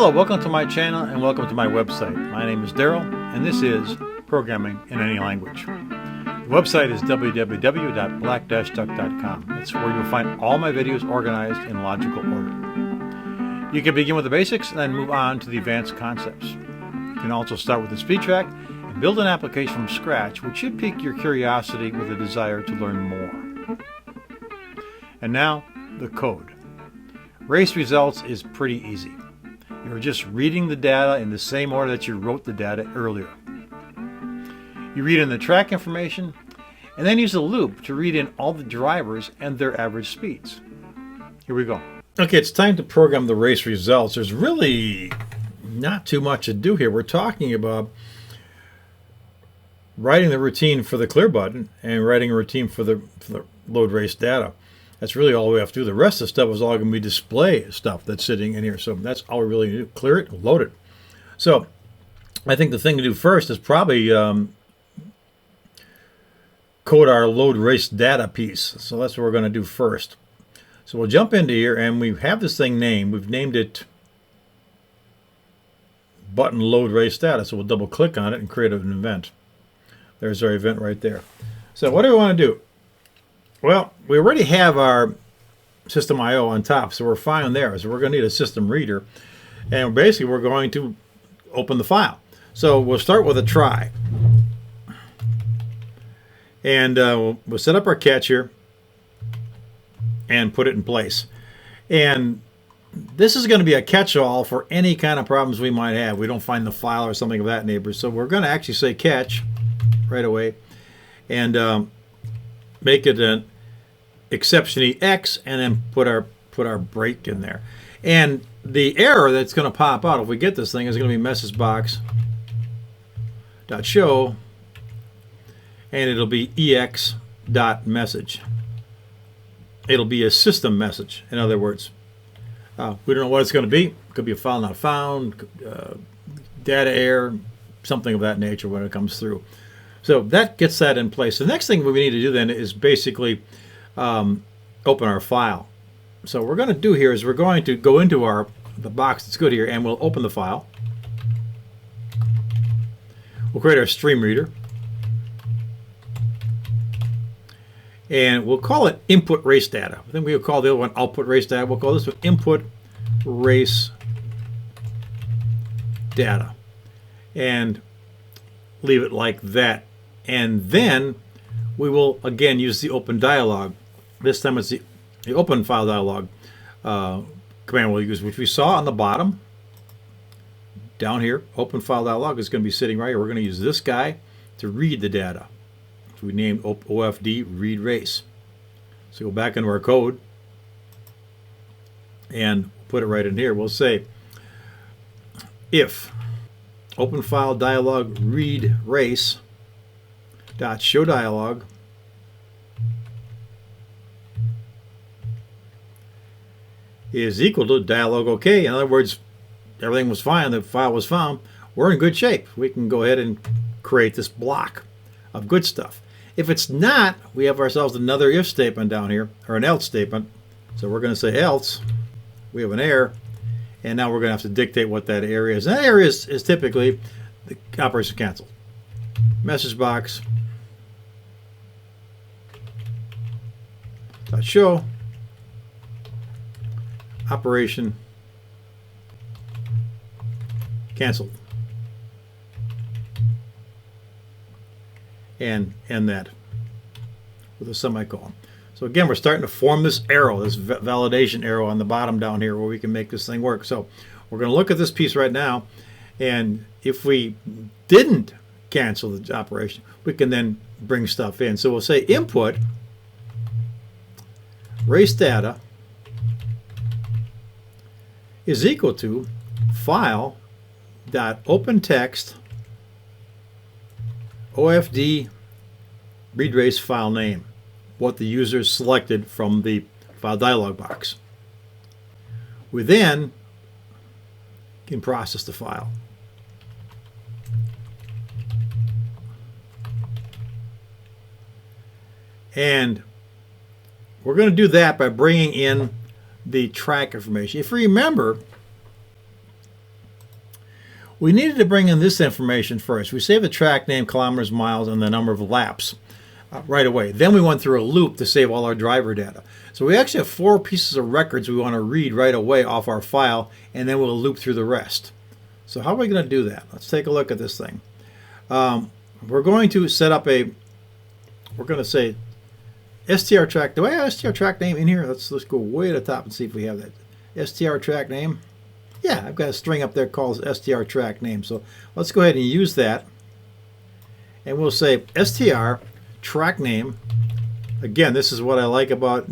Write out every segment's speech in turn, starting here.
Hello, welcome to my channel and welcome to my website. My name is Daryl and this is Programming in Any Language. The website is www.black-duck.com. It's where you'll find all my videos organized in logical order. You can begin with the basics and then move on to the advanced concepts. You can also start with the speed track and build an application from scratch, which should pique your curiosity with a desire to learn more. And now, the code. Race results is pretty easy. You're just reading the data in the same order that you wrote the data earlier. You read in the track information and then use a loop to read in all the drivers and their average speeds. Here we go. Okay, it's time to program the race results. There's really not too much to do here. We're talking about writing the routine for the clear button and writing a routine for the load race data. That's really all we have to do. The rest of the stuff is all going to be display stuff that's sitting in here. So that's all we really need to do. Clear it, load it. So I think the thing to do first is probably code our load race data piece. So that's what we're going to do first. So we'll jump into here and we have this thing named. We've named it button load race data. So we'll double click on it and create an event. There's our event right there. So what do we want to do? Well, we already have our system I/O on top, so we're fine there. So we're going to need a system reader, and basically we're going to open the file. So we'll start with a try, and we'll set up our catch here and put it in place. And this is going to be a catch-all for any kind of problems we might have. We don't find the file or something of that nature. So we're going to actually say catch right away, and make it an exception EX, and then put our break in there. And the error that's going to pop out if we get this thing is going to be message box dot show, and it'll be EX dot message. It'll be a system message, in other words. We don't know what it's going to be. It could be a file not found, data error, something of that nature when it comes through. So that gets that in place. The next thing we need to do then is basically open our file. So what we're going to do here is we're going to go into the box that's good here, and we'll open the file. We'll create our stream reader, and we'll call it input race data. I think we'll call the other one output race data. We'll call this one input race data, and leave it like that. And then we will again use the open dialog. This time it's the open file dialog command we'll use, which we saw on the bottom down here. Open file dialog is going to be sitting right here. We're going to use this guy to read the data. So we named OFD read race. So go back into our code and put it right in here. We'll say if open file dialog read race dot show dialog is equal to dialog OK. In other words, everything was fine, the file was found, we're in good shape. We can go ahead and create this block of good stuff. If it's not, we have ourselves another if statement down here, or an else statement. So we're going to say else, we have an error, and now we're going to have to dictate what that error is. And that error is typically the operation canceled. Message box dot show operation canceled, and end that with a semicolon. So again, we're starting to form this arrow, this validation arrow on the bottom down here where we can make this thing work. So we're going to look at this piece right now, and if we didn't cancel the operation, we can then bring stuff in. So we'll say input race data is equal to file dot open text OFD read race file name, what the user selected from the file dialog box. We then can process the file. And we're going to do that by bringing in the track information. If you remember, We needed to bring in this information first. We saved the track name, kilometers, miles, and the number of laps right away. Then we went through a loop to save all our driver data. So we actually have 4 pieces of records we want to read right away off our file, and then we'll loop through the rest. So how are we going to do that? Let's take a look at this thing. We're going to set up we're going to say str track. Do I have str track name in here? Let's go way to the top and see if we have that. Str track name. Yeah, I've got a string up there called str track name. So let's go ahead and use that. And we'll say str track name. Again, this is what I like about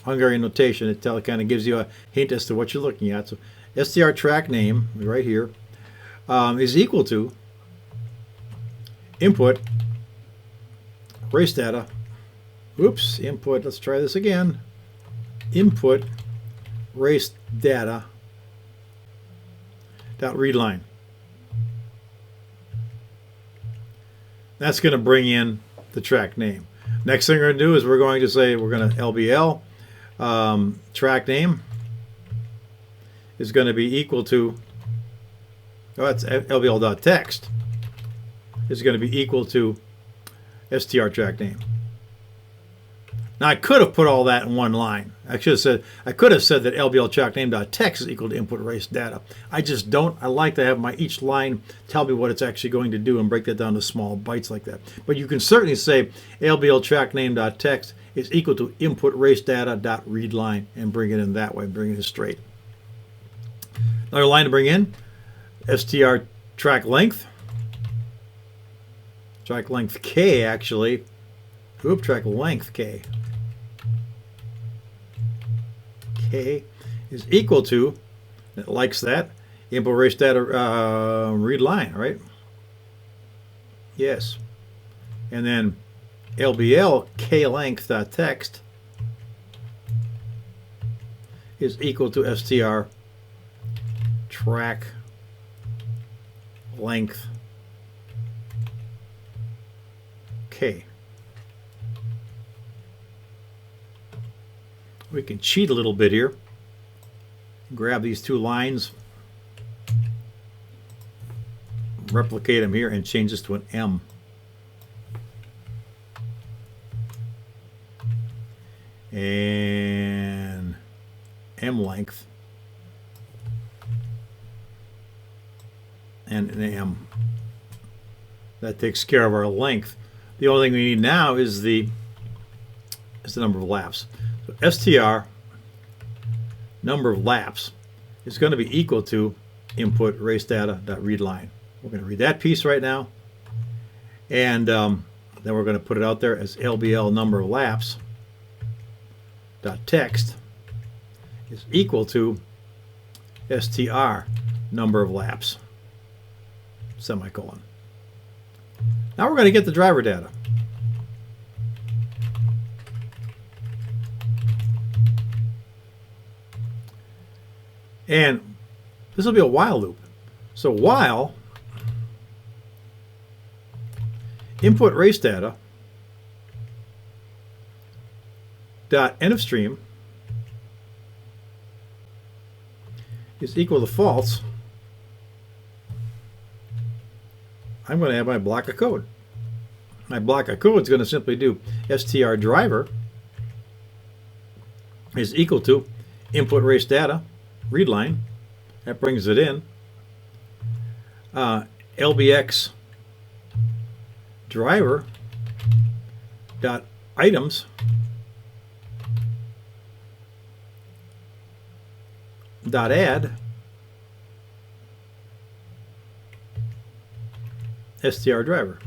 Hungarian notation. It kind of gives you a hint as to what you're looking at. So str track name right here is equal to input race data. Oops, input. Let's try this again. Input race data dot read line. That's going to bring in the track name. Next thing we're going to do is we're going to say we're going to LBL track name is going to be equal to, that's LBL.text is going to be equal to str track name. Now I could have put all that in one line. I could have said that LBL track name.text is equal to input race data. I just don't. I like to have each line tell me what it's actually going to do and break that down to small bytes like that. But you can certainly say LBL track name.text is equal to input race data.read line and bring it in that way, bring it straight. Another line to bring in, str track length. Track length K actually. Track length K. K is equal to, it likes that, input race data read line, right? Yes. And then LBL K length text is equal to str track length K. We can cheat a little bit here. Grab these 2 lines, replicate them here, and change this to an M. And M length. And an M. That takes care of our length. The only thing we need now is the number of laps. So str number of laps is going to be equal to input race data.read line. We're going to read that piece right now, and then we're going to put it out there as LBL number of laps dot text is equal to str number of laps semicolon. Now we're going to get the driver data. And this will be a while loop. So while input race data dot end of stream is equal to false, I'm going to have my block of code. My block of code is going to simply do str driver is equal to input race data read line. That brings it in. LBX driver dot items dot add str driver.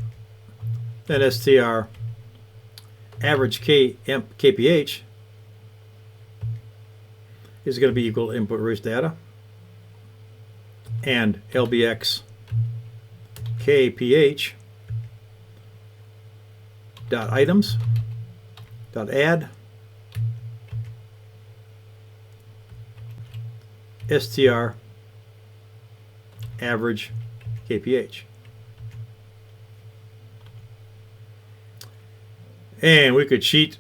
Then str average KPH is going to be equal to input race data, and LBX KPH dot items dot add str average KPH. And we could cheat.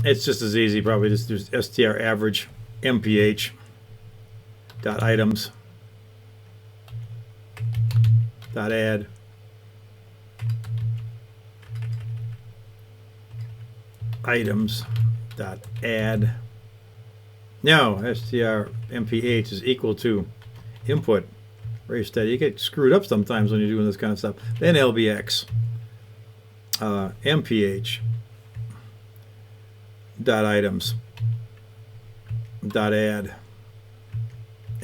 It's just as easy, probably just do str average MPH dot items dot add items dot add. Now strmph is equal to input race data. You get screwed up sometimes when you're doing this kind of stuff. Then lbx mph dot items dot add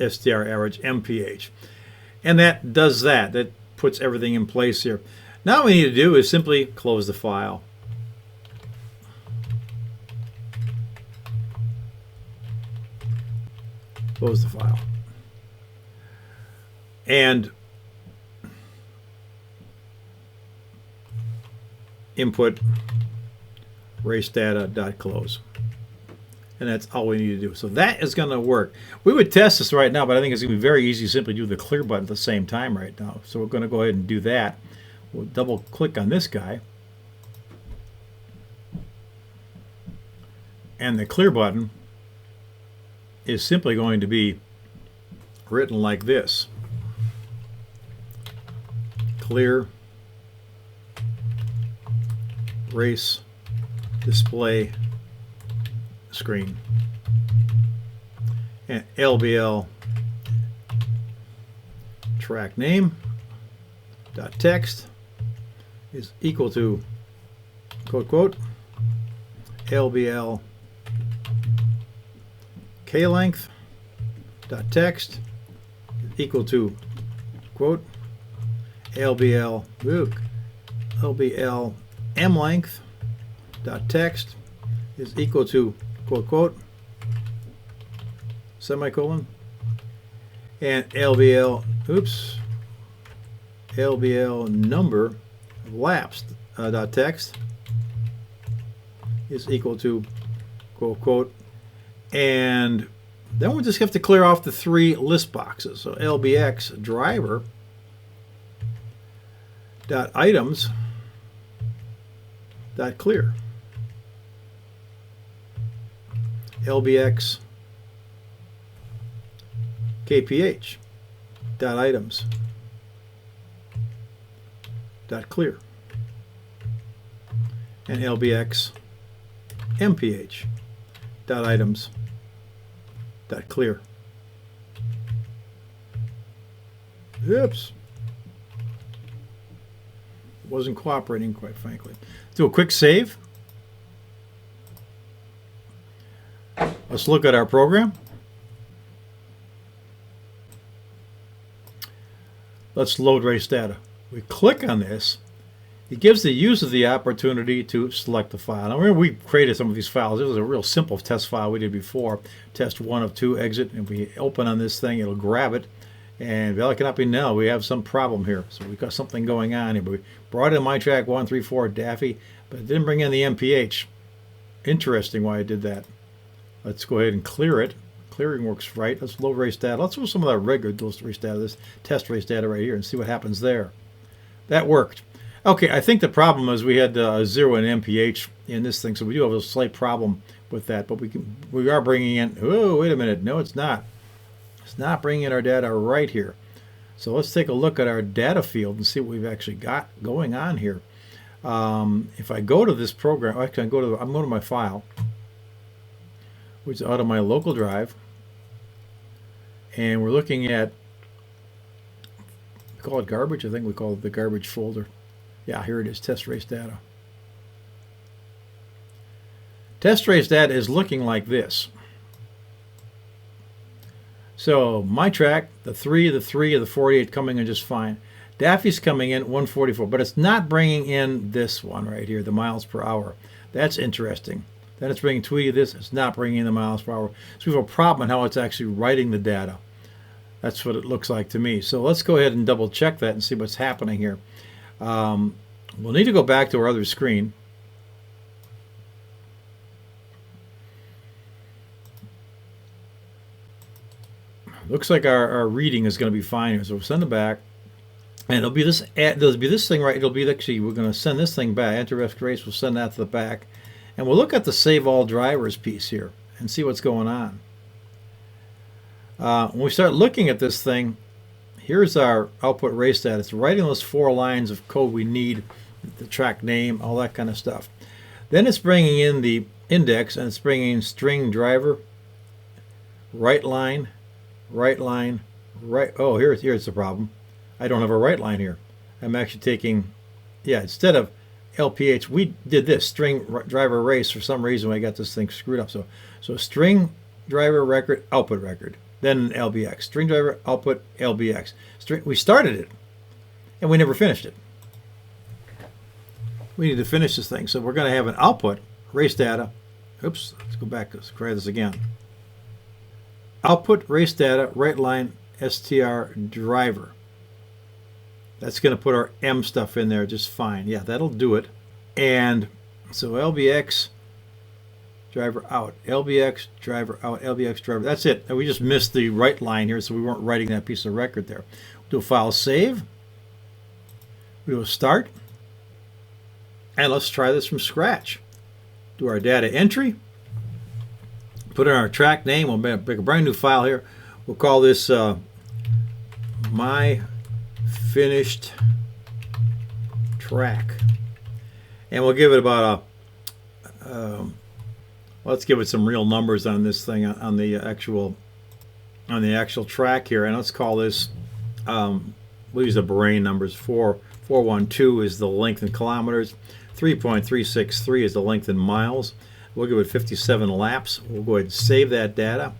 str average mph, and that does that. That puts everything in place here. Now what we need to do is simply close the file. Close the file. And input race data.close. And that's all we need to do. So that is going to work. We would test this right now, but I think it's going to be very easy to simply do the clear button at the same time right now. So we're going to go ahead and do that. We'll double click on this guy. And the clear button is simply going to be written like this. Clear race display screen, and LBL track name dot text is equal to quote quote LBL K length dot text is equal to quote LBL M length dot text is equal to quote quote semicolon, and LBL number of laps dot text is equal to quote quote, and then we'll just have to clear off the 3 list boxes. So LBX driver dot items dot clear, LBX KPH dot items dot clear, and LBX MPH dot items dot clear. Oops. Wasn't cooperating, quite frankly. Do a quick save. Let's look at our program. Let's load race data. We click on this. It gives the user the opportunity to select the file. Now, we created some of these files. This was a real simple test file we did before. Test 1 of 2 exit, and we open on this thing, it'll grab it. And well, it cannot be null. We have some problem here. So we've got something going on here. But we brought in MyTrack 134 Daffy, but it didn't bring in the MPH. Interesting why I did that. Let's go ahead and clear it. Clearing works right. Let's load race data. Let's do some of that regular race data, this test race data right here, and see what happens there. That worked. Okay, I think the problem is we had 0 in MPH in this thing, so we do have a slight problem with that. But we are bringing in. Oh, wait a minute. No, it's not. It's not bringing in our data right here. So let's take a look at our data field and see what we've actually got going on here. If I go to this program, actually I'm going to my file, which is out of my local drive, and we're looking at, we call it garbage. I think we call it the garbage folder. Yeah, here it is, test race data. Test race data is looking like this. So MyTrack, the 3 of the 48 coming in just fine. Daffy's coming in 144, but it's not bringing in this one right here, the miles per hour. That's interesting. Then it's bringing Tweety this. It's not bringing in the miles per hour. So we have a problem in how it's actually writing the data. That's what it looks like to me. So let's go ahead and double check that and see what's happening here. We'll need to go back to our other screen. Looks like our reading is going to be fine here. So we'll send it back. And it'll be this thing, right? It'll be actually, we're going to send this thing back. Enter race, we'll send that to the back. And we'll look at the save all drivers piece here and see what's going on. When we start looking at this thing here's our output race data. It's writing those 4 lines of code we need, the track name, all that kind of stuff. Then it's bringing in the index, and it's bringing in string driver, right line, right line, right. Oh, here's the problem. I don't have a right line here. I'm actually taking, yeah, instead of LPH, we did this string driver race. For some reason, I got this thing screwed up. So string driver record, output record, then LBX. String driver output LBX. We started it, and we never finished it. We need to finish this thing. So we're going to have an output race data. Oops, let's go back. Let's try this again. Output race data, right line, str driver. That's going to put our M stuff in there just fine. Yeah, that'll do it. And so LBX driver out, LBX driver out, LBX driver. That's it. And we just missed the right line here, so we weren't writing that piece of record there. Do a file save. We do a start. And let's try this from scratch. Do our data entry. Put in our track name. We'll make a brand new file here. We'll call this my finished track, and we'll give it about let's give it some real numbers on this thing, on the actual track here, and let's call this we'll use the Bahrain numbers. 412 is the length in kilometers, 3.363 is the length in miles. We'll give it 57 laps. We'll go ahead and save that data.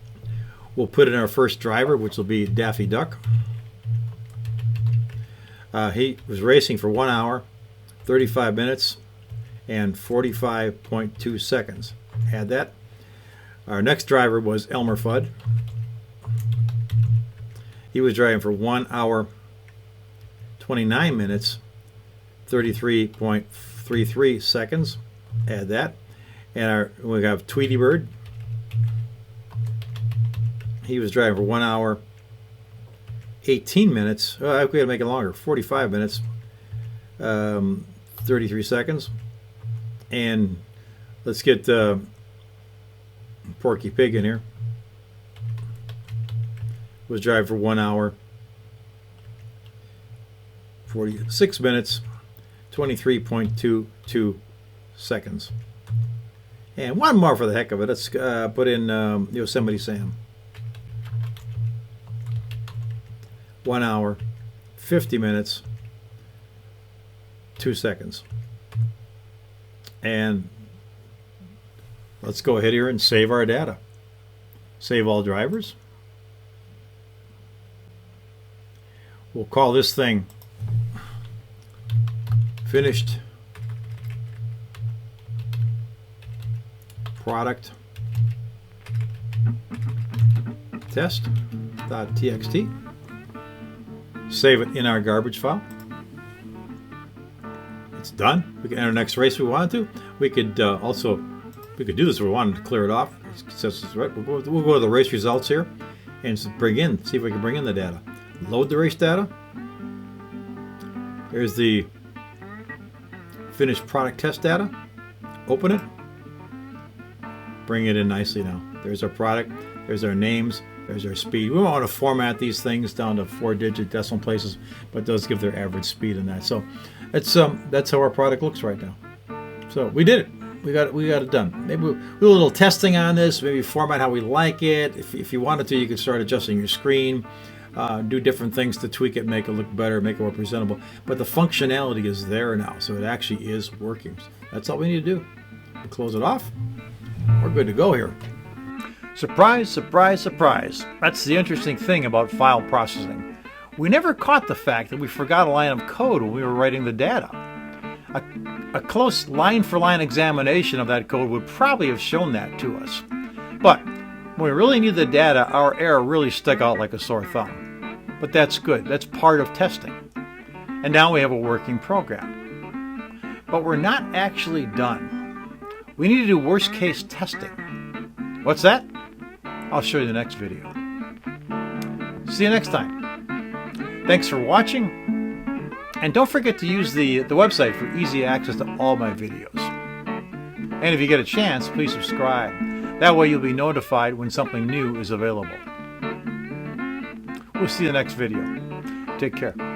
We'll put in our first driver, which will be Daffy Duck. He was racing for 1 hour, 35 minutes, and 45.2 seconds. Add that. Our next driver was Elmer Fudd. He was driving for 1 hour, 29 minutes, 33.33 seconds. Add that. And we have Tweety Bird. He was driving for 1 hour, 18 minutes. We had to make it longer. 45 minutes, 33 seconds. And let's get Porky Pig in here. Was driving for 1 hour, 46 minutes, 23.22 seconds. And one more for the heck of it. Let's put in Yosemite Sam. 1 hour, 50 minutes, 2 seconds. And let's go ahead here and save our data. Save all drivers. We'll call this thing finished product test.txt. Save it in our garbage file. It's done. We can enter the next race if we wanted to. We could also do this if we wanted to clear it off. It says it's right. We'll go to the race results here and see if we can bring in the data. Load the race data. Here's the finished product test data. Open it. Bring it in nicely now. There's our product. There's our names. There's our speed. We don't want to format these things down to 4-digit decimal places, but it does give their average speed in that. So that's how our product looks right now. So we did it. We got it done. Maybe we'll do a little testing on this. Maybe format how we like it. If you wanted to, you could start adjusting your screen, do different things to tweak it, make it look better, make it more presentable. But the functionality is there now, so it actually is working. That's all we need to do. We'll close it off. We're good to go here. Surprise, surprise, surprise. That's the interesting thing about file processing. We never caught the fact that we forgot a line of code when we were writing the data. A close line-for-line examination of that code would probably have shown that to us. But when we really need the data, our error really stuck out like a sore thumb. But that's good. That's part of testing. And now we have a working program. But we're not actually done. We need to do worst-case testing. What's that? I'll show you in the next video. See you next time. Thanks for watching. And don't forget to use the website for easy access to all my videos. And if you get a chance, please subscribe. That way you'll be notified when something new is available. We'll see you in the next video. Take care.